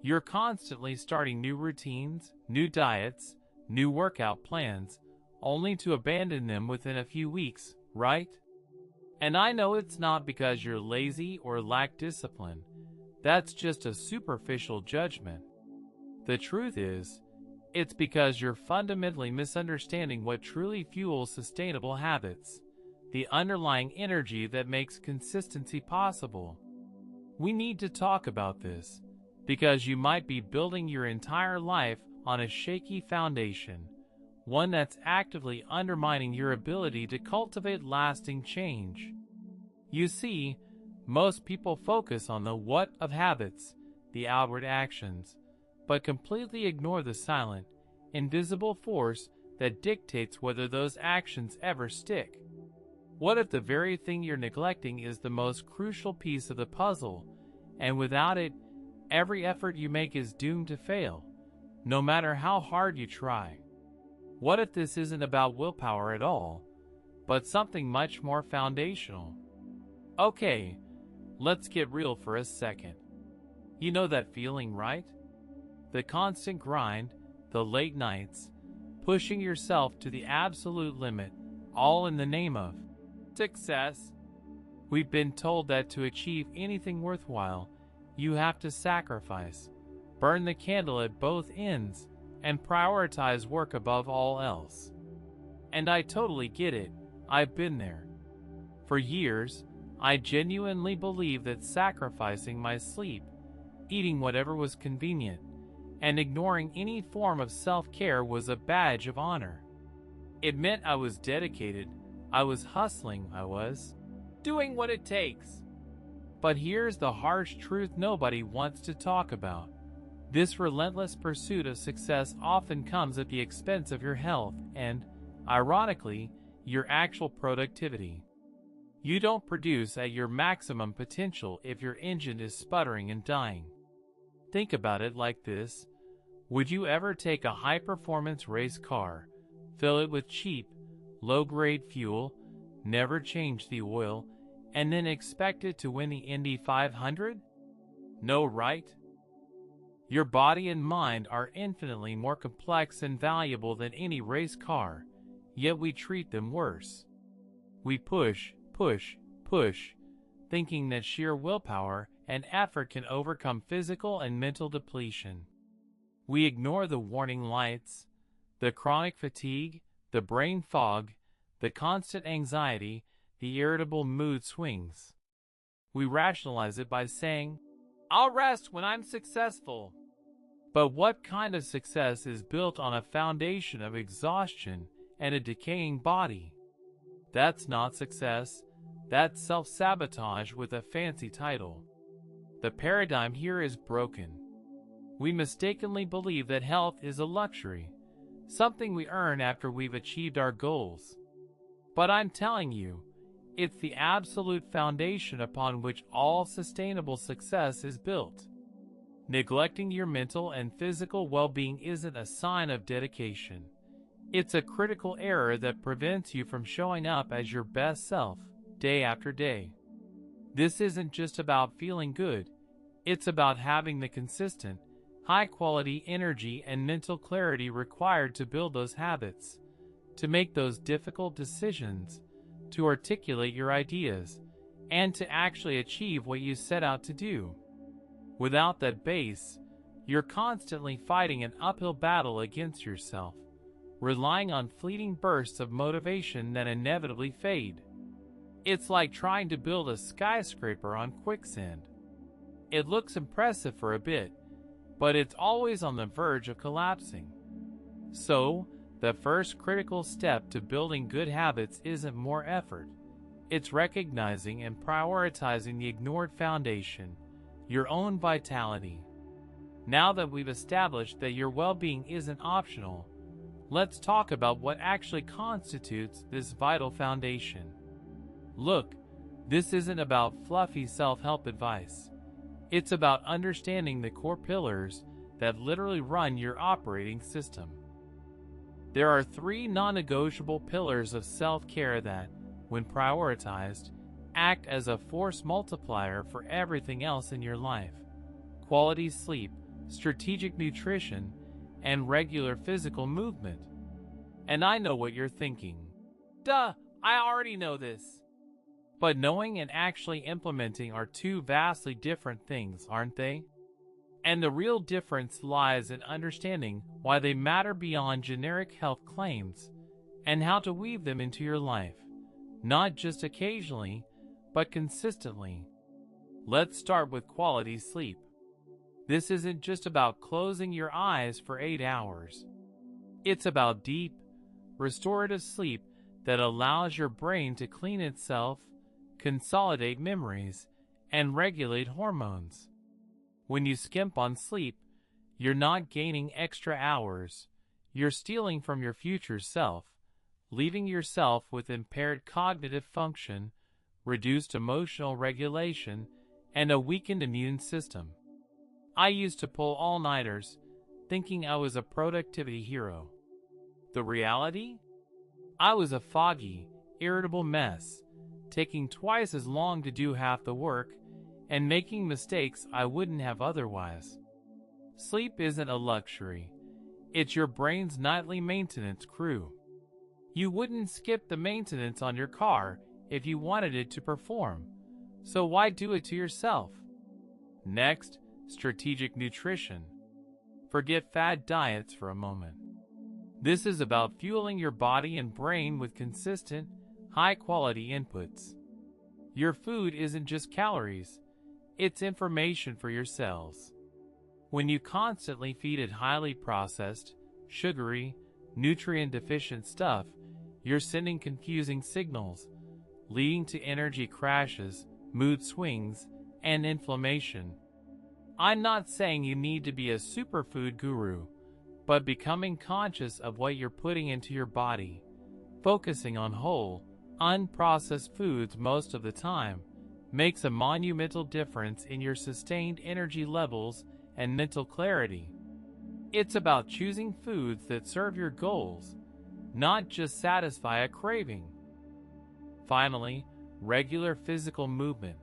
You're constantly starting new routines, new diets, new workout plans, only to abandon them within a few weeks, right? And I know it's not because you're lazy or lack discipline. That's just a superficial judgment. The truth is, it's because you're fundamentally misunderstanding what truly fuels sustainable habits, the underlying energy that makes consistency possible. We need to talk about this, because you might be building your entire life on a shaky foundation, one that's actively undermining your ability to cultivate lasting change. You see, most people focus on the what of habits, the outward actions, but completely ignore the silent, invisible force that dictates whether those actions ever stick. What if the very thing you're neglecting is the most crucial piece of the puzzle, and without it, every effort you make is doomed to fail, no matter how hard you try? What if this isn't about willpower at all, but something much more foundational? Okay, let's get real for a second. You know that feeling, right? The constant grind, the late nights, pushing yourself to the absolute limit, all in the name of success. We've been told that to achieve anything worthwhile, you have to sacrifice, burn the candle at both ends, and prioritize work above all else. And I totally get it. I've been there. For years, I genuinely believed that sacrificing my sleep, eating whatever was convenient, and ignoring any form of self-care was a badge of honor. It meant I was dedicated, I was hustling, I was doing what it takes. But here's the harsh truth nobody wants to talk about. This relentless pursuit of success often comes at the expense of your health and, ironically, your actual productivity. You don't produce at your maximum potential if your engine is sputtering and dying. Think about it like this. Would you ever take a high-performance race car, fill it with cheap, low-grade fuel, never change the oil, and then expect it to win the Indy 500? No, right? Your body and mind are infinitely more complex and valuable than any race car, yet we treat them worse. We push, thinking that sheer willpower and effort can overcome physical and mental depletion. We ignore the warning lights, the chronic fatigue, the brain fog, the constant anxiety, the irritable mood swings. We rationalize it by saying, "I'll rest when I'm successful." But what kind of success is built on a foundation of exhaustion and a decaying body? That's not success. That's self-sabotage with a fancy title. The paradigm here is broken. We mistakenly believe that health is a luxury, something we earn after we've achieved our goals. But I'm telling you, it's the absolute foundation upon which all sustainable success is built. Neglecting your mental and physical well-being isn't a sign of dedication. It's a critical error that prevents you from showing up as your best self, day after day. This isn't just about feeling good. It's about having the consistent, high-quality energy and mental clarity required to build those habits, to make those difficult decisions, to articulate your ideas, and to actually achieve what you set out to do. Without that base, you're constantly fighting an uphill battle against yourself, relying on fleeting bursts of motivation that inevitably fade. It's like trying to build a skyscraper on quicksand. It looks impressive for a bit, but it's always on the verge of collapsing. So, the first critical step to building good habits isn't more effort. It's recognizing and prioritizing the ignored foundation, your own vitality. Now that we've established that your well-being isn't optional, let's talk about what actually constitutes this vital foundation. Look, this isn't about fluffy self-help advice. It's about understanding the core pillars that literally run your operating system. There are 3 non-negotiable pillars of self-care that, when prioritized, act as a force multiplier for everything else in your life: quality sleep, strategic nutrition, and regular physical movement. And I know what you're thinking. Duh, I already know this. But knowing and actually implementing are two vastly different things, aren't they? And the real difference lies in understanding why they matter beyond generic health claims and how to weave them into your life, not just occasionally, but consistently. Let's start with quality sleep. This isn't just about closing your eyes for 8 hours. It's about deep, restorative sleep that allows your brain to clean itself, consolidate memories, and regulate hormones. When you skimp on sleep, you're not gaining extra hours. You're stealing from your future self, leaving yourself with impaired cognitive function, reduced emotional regulation, and a weakened immune system. I used to pull all-nighters, thinking I was a productivity hero. The reality? I was a foggy, irritable mess, taking twice as long to do half the work and making mistakes I wouldn't have otherwise. Sleep isn't a luxury. It's your brain's nightly maintenance crew. You wouldn't skip the maintenance on your car if you wanted it to perform, so why do it to yourself? Next, strategic nutrition. Forget fad diets for a moment. This is about fueling your body and brain with consistent, high-quality inputs. Your food isn't just calories, it's information for your cells. When you constantly feed it highly processed, sugary, nutrient-deficient stuff, you're sending confusing signals, leading to energy crashes, mood swings, and inflammation. I'm not saying you need to be a superfood guru, but becoming conscious of what you're putting into your body, focusing on whole, unprocessed foods most of the time, makes a monumental difference in your sustained energy levels and mental clarity. It's about choosing foods that serve your goals, not just satisfy a craving. Finally, regular physical movement.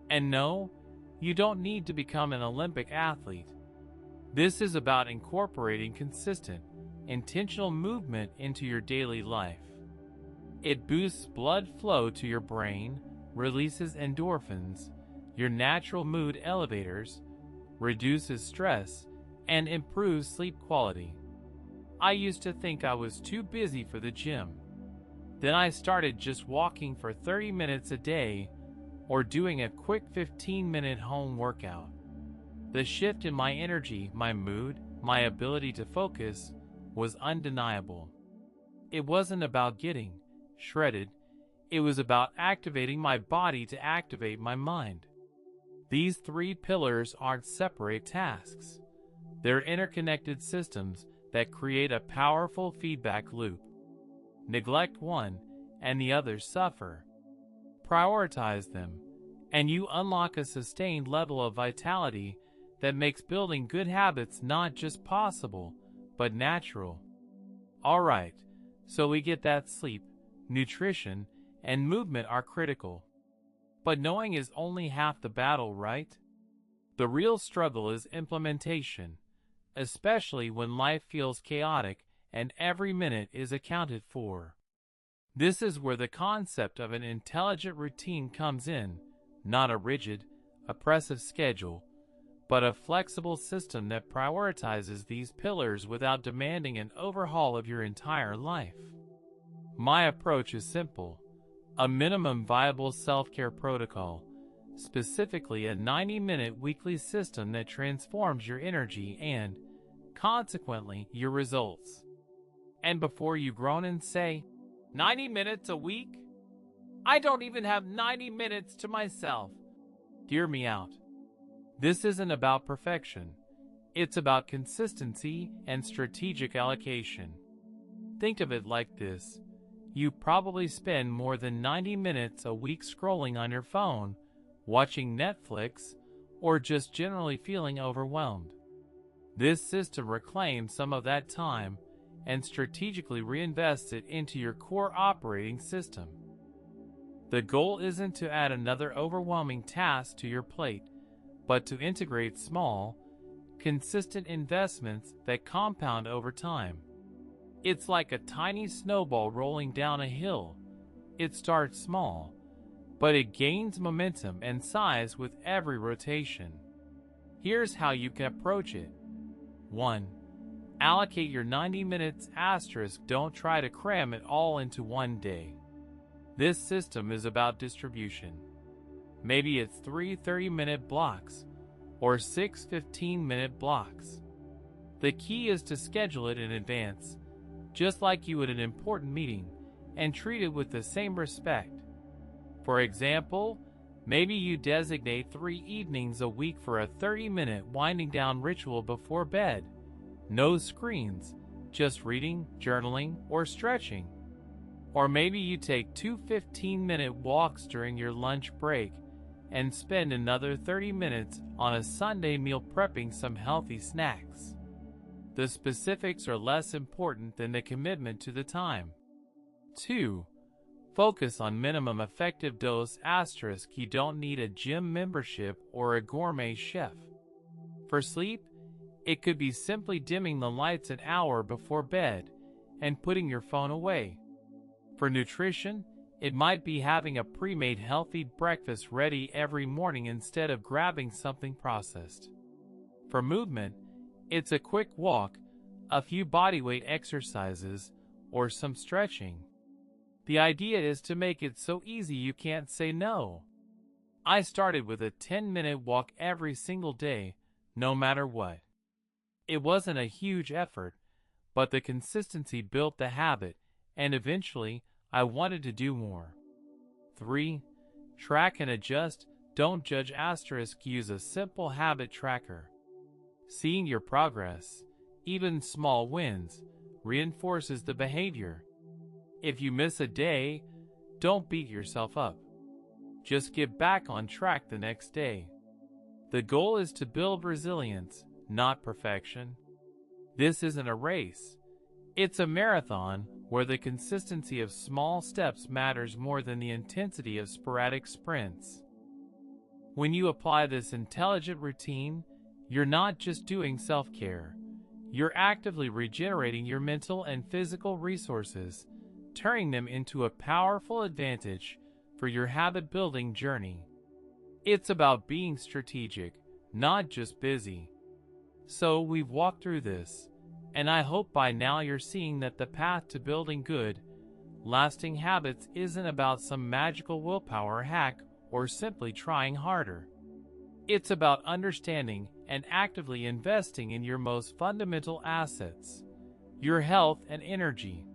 And no, you don't need to become an Olympic athlete. This is about incorporating consistent, intentional movement into your daily life. It boosts blood flow to your brain, releases endorphins, your natural mood elevators, reduces stress, and improves sleep quality. I used to think I was too busy for the gym. Then I started just walking for 30 minutes a day or doing a quick 15-minute home workout. The shift in my energy, my mood, my ability to focus was undeniable. It wasn't about getting shredded, it was about activating my body to activate my mind. These three pillars aren't separate tasks. They're interconnected systems that create a powerful feedback loop. Neglect one, and the others suffer. Prioritize them, and you unlock a sustained level of vitality that makes building good habits not just possible, but natural. Alright, so we get that sleep, nutrition, and movement are critical. But knowing is only half the battle, right? The real struggle is implementation, especially when life feels chaotic and every minute is accounted for. This is where the concept of an intelligent routine comes in, not a rigid, oppressive schedule, but a flexible system that prioritizes these pillars without demanding an overhaul of your entire life. My approach is simple: a minimum viable self-care protocol, specifically a 90-minute weekly system that transforms your energy and, consequently, your results. And before you groan and say, 90 minutes a week? I don't even have 90 minutes to myself. Hear me out. This isn't about perfection. It's about consistency and strategic allocation. Think of it like this. You probably spend more than 90 minutes a week scrolling on your phone, watching Netflix, or just generally feeling overwhelmed. This system reclaims some of that time and strategically reinvests it into your core operating system. The goal isn't to add another overwhelming task to your plate, but to integrate small, consistent investments that compound over time. It's like a tiny snowball rolling down a hill. It starts small, but it gains momentum and size with every rotation. Here's how you can approach it. 1. Allocate your 90 minutes *. Don't try to cram it all into one day. This system is about distribution. Maybe it's 3 30-minute blocks or 6 15-minute blocks. The key is to schedule it in advance, just like you would an important meeting, and treat it with the same respect. For example, maybe you designate 3 evenings a week for a 30-minute winding down ritual before bed. No screens, just reading, journaling, or stretching. Or maybe you take 2 15-minute walks during your lunch break and spend another 30 minutes on a Sunday meal prepping some healthy snacks. The specifics are less important than the commitment to the time. 2. Focus on minimum effective dose *. You don't need a gym membership or a gourmet chef. For sleep, it could be simply dimming the lights an hour before bed and putting your phone away. For nutrition, it might be having a pre-made healthy breakfast ready every morning instead of grabbing something processed. For movement, it's a quick walk, a few bodyweight exercises, or some stretching. The idea is to make it so easy you can't say no. I started with a 10-minute walk every single day, no matter what. It wasn't a huge effort, but the consistency built the habit, and eventually, I wanted to do more. 3. Track and adjust. Don't judge *. Use a simple habit tracker. Seeing your progress, even small wins, reinforces the behavior. If you miss a day, don't beat yourself up. Just get back on track the next day. The goal is to build resilience, not perfection. This isn't a race. It's a marathon where the consistency of small steps matters more than the intensity of sporadic sprints. When you apply this intelligent routine, you're not just doing self-care. You're actively regenerating your mental and physical resources, turning them into a powerful advantage for your habit-building journey. It's about being strategic, not just busy. So we've walked through this, and I hope by now you're seeing that the path to building good, lasting habits isn't about some magical willpower hack or simply trying harder. It's about understanding and actively investing in your most fundamental assets, your health and energy.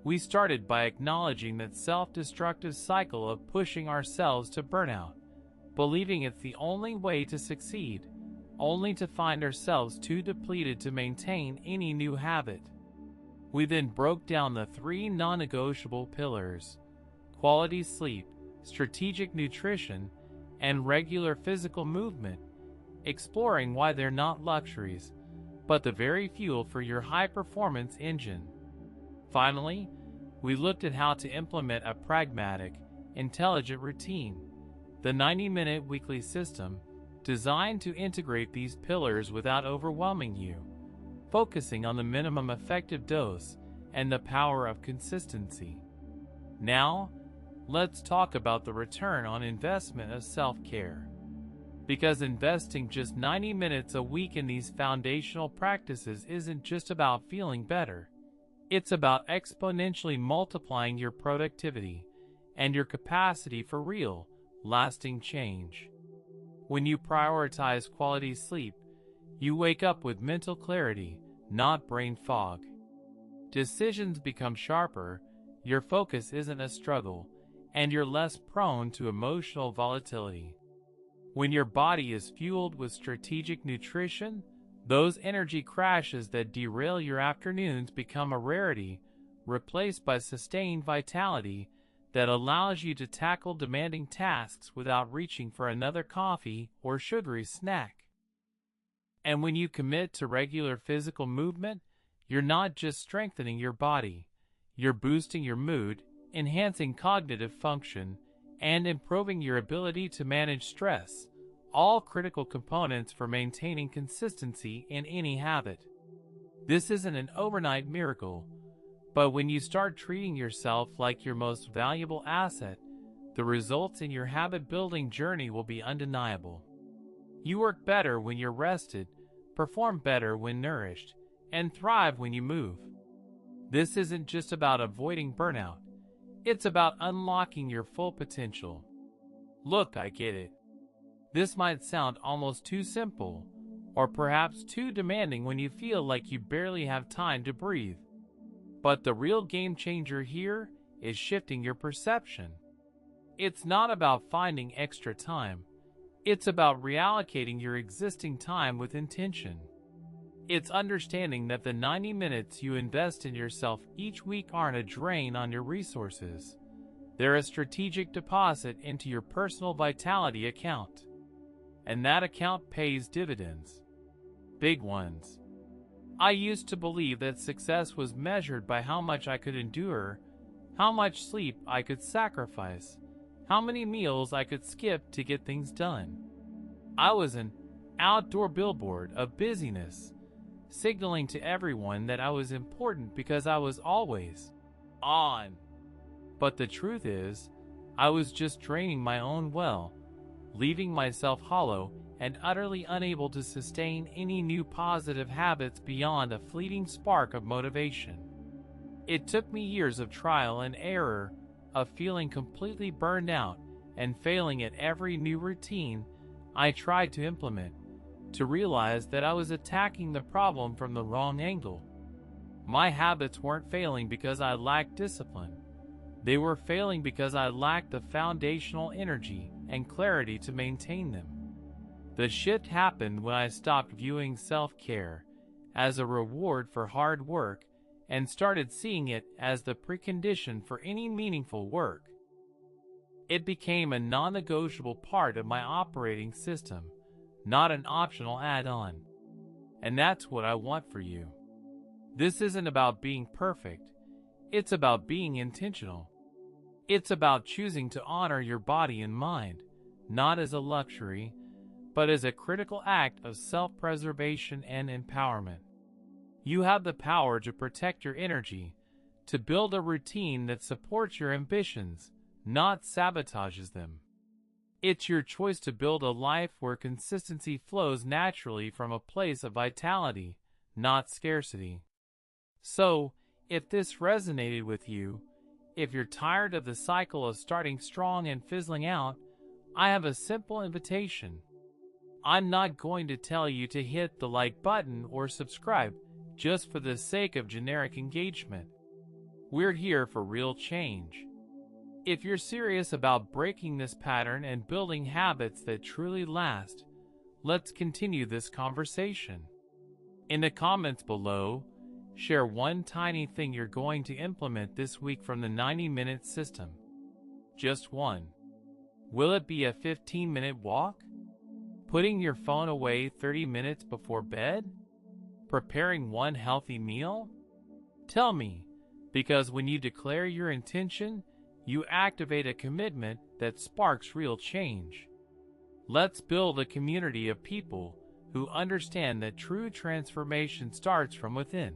We started by acknowledging that self-destructive cycle of pushing ourselves to burnout, believing it's the only way to succeed, only to find ourselves too depleted to maintain any new habit. We then broke down the 3 non-negotiable pillars: quality sleep, strategic nutrition, and regular physical movement, exploring why they're not luxuries, but the very fuel for your high-performance engine. Finally, we looked at how to implement a pragmatic, intelligent routine, the 90-minute weekly system, designed to integrate these pillars without overwhelming you, focusing on the minimum effective dose and the power of consistency. Now, let's talk about the return on investment of self-care. Because investing just 90 minutes a week in these foundational practices isn't just about feeling better. It's about exponentially multiplying your productivity and your capacity for real, lasting change. When you prioritize quality sleep, you wake up with mental clarity, not brain fog. Decisions become sharper, your focus isn't a struggle, and you're less prone to emotional volatility. When your body is fueled with strategic nutrition, those energy crashes that derail your afternoons become a rarity, replaced by sustained vitality that allows you to tackle demanding tasks without reaching for another coffee or sugary snack. And when you commit to regular physical movement, you're not just strengthening your body, you're boosting your mood, enhancing cognitive function, and improving your ability to manage stress, all critical components for maintaining consistency in any habit. This isn't an overnight miracle, but when you start treating yourself like your most valuable asset, the results in your habit-building journey will be undeniable. You work better when you're rested, perform better when nourished, and thrive when you move. This isn't just about avoiding burnout. It's about unlocking your full potential. Look, I get it. This might sound almost too simple, or perhaps too demanding when you feel like you barely have time to breathe. But the real game changer here is shifting your perception. It's not about finding extra time. It's about reallocating your existing time with intention. It's understanding that the 90 minutes you invest in yourself each week aren't a drain on your resources. They're a strategic deposit into your personal vitality account. And that account pays dividends. Big ones. I used to believe that success was measured by how much I could endure, how much sleep I could sacrifice, how many meals I could skip to get things done. I was an outdoor billboard of busyness, signaling to everyone that I was important because I was always on. But the truth is, I was just draining my own well, leaving myself hollow and utterly unable to sustain any new positive habits beyond a fleeting spark of motivation. It took me years of trial and error, of feeling completely burned out and failing at every new routine I tried to implement, to realize that I was attacking the problem from the wrong angle. My habits weren't failing because I lacked discipline. They were failing because I lacked the foundational energy and clarity to maintain them. The shift happened when I stopped viewing self-care as a reward for hard work and started seeing it as the precondition for any meaningful work. It became a non-negotiable part of my operating system, not an optional add-on. And that's what I want for you. This isn't about being perfect. It's about being intentional. It's about choosing to honor your body and mind, not as a luxury, but as a critical act of self-preservation and empowerment. You have the power to protect your energy, to build a routine that supports your ambitions, not sabotages them. It's your choice to build a life where consistency flows naturally from a place of vitality, not scarcity. So, if this resonated with you, if you're tired of the cycle of starting strong and fizzling out, I have a simple invitation. I'm not going to tell you to hit the like button or subscribe just for the sake of generic engagement. We're here for real change. If you're serious about breaking this pattern and building habits that truly last, let's continue this conversation. In the comments below, share one tiny thing you're going to implement this week from the 90-minute system. Just one. Will it be a 15-minute walk? Putting your phone away 30 minutes before bed? Preparing one healthy meal? Tell me, because when you declare your intention, you activate a commitment that sparks real change. Let's build a community of people who understand that true transformation starts from within.